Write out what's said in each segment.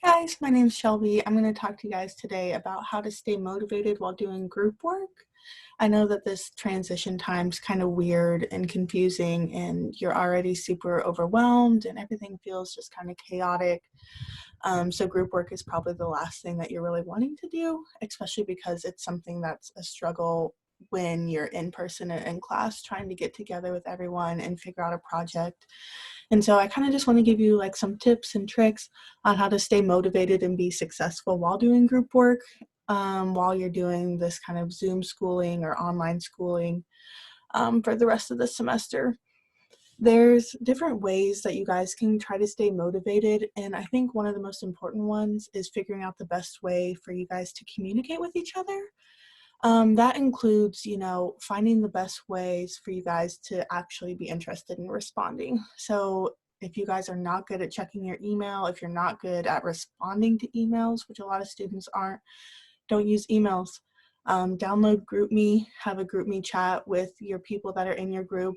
Guys, my name's Shelby. I'm going to talk to you guys today about how to stay motivated while doing group work. I know that this transition time's kind of weird and confusing, and you're already super overwhelmed and everything feels just kind of chaotic. So group work is probably the last thing that you're really wanting to do, especially because it's something that's a struggle when you're in person and in class trying to get together with everyone and figure out a project. And so I kind of just want to give you like some tips and tricks on how to stay motivated and be successful while doing group work, while you're doing this kind of Zoom schooling or online schooling for the rest of the semester. There's different ways that you guys can try to stay motivated, and I think one of the most important ones is figuring out the best way for you guys to communicate with each other. That includes, finding the best ways for you guys to actually be interested in responding. So if you guys are not good at checking your email, if you're not good at responding to emails, which a lot of students aren't, don't use emails. Download GroupMe, have a GroupMe chat with your people that are in your group.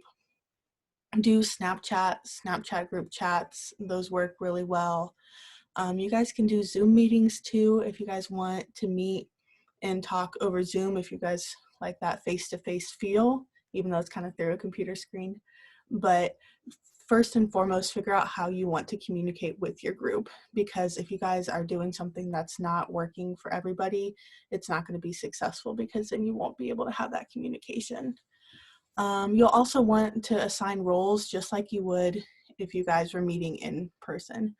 Do Snapchat group chats. Those work really well. You guys can do Zoom meetings too if you guys want to meet and talk over Zoom, if you guys like that face-to-face feel, even though it's kind of through a computer screen. But first and foremost, figure out how you want to communicate with your group, because if you guys are doing something that's not working for everybody, it's not going to be successful, because then you won't be able to have that communication. You'll also want to assign roles just like you would if you guys were meeting in person.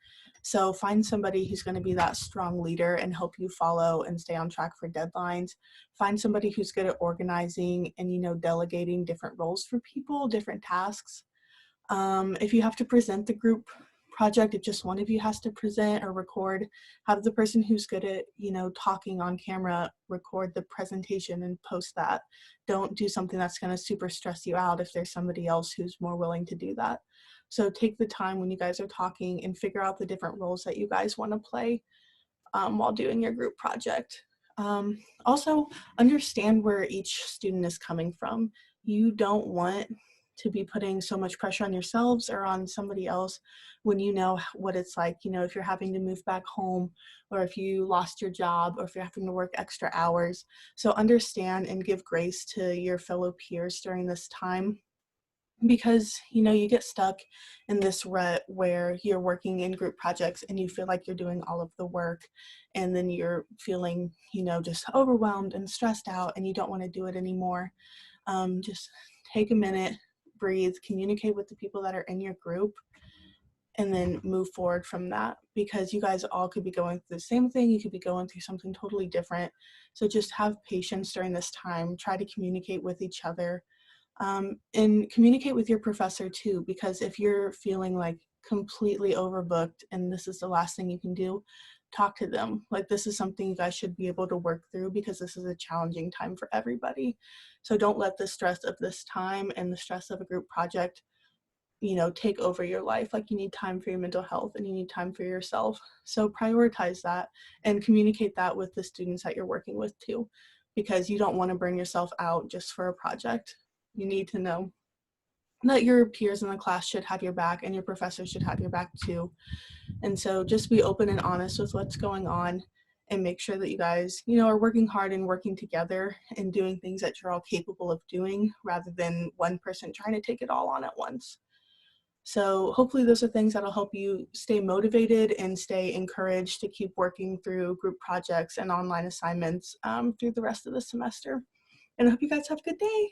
So find somebody who's going to be that strong leader and help you follow and stay on track for deadlines. Find somebody who's good at organizing and, delegating different roles for people, different tasks. If you have to present the group project, if just one of you has to present or record, have the person who's good at, talking on camera record the presentation and post that. Don't do something that's going to super stress you out if there's somebody else who's more willing to do that. So take the time when you guys are talking and figure out the different roles that you guys want to play while doing your group project. Also, understand where each student is coming from. You don't want to be putting so much pressure on yourselves or on somebody else when you know what it's like, if you're having to move back home, or if you lost your job, or if you're having to work extra hours. So understand and give grace to your fellow peers during this time, because you get stuck in this rut where you're working in group projects and you feel like you're doing all of the work, and then you're feeling just overwhelmed and stressed out and you don't want to do it anymore. Just take a minute, breathe, communicate with the people that are in your group, and then move forward from that, because you guys all could be going through the same thing. You could be going through something totally different. So just have patience during this time. Try to communicate with each other. And communicate with your professor too, because if you're feeling like completely overbooked and this is the last thing you can do, talk to them. Like, this is something you guys should be able to work through, because this is a challenging time for everybody. So don't let the stress of this time and the stress of a group project take over your life. Like, you need time for your mental health and you need time for yourself. So prioritize that and communicate that with the students that you're working with too, because you don't want to burn yourself out just for a project. You need to know that your peers in the class should have your back, and your professors should have your back too. And so just be open and honest with what's going on, and make sure that you guys, are working hard and working together and doing things that you're all capable of doing, rather than one person trying to take it all on at once. So hopefully those are things that'll help you stay motivated and stay encouraged to keep working through group projects and online assignments through the rest of the semester. And I hope you guys have a good day.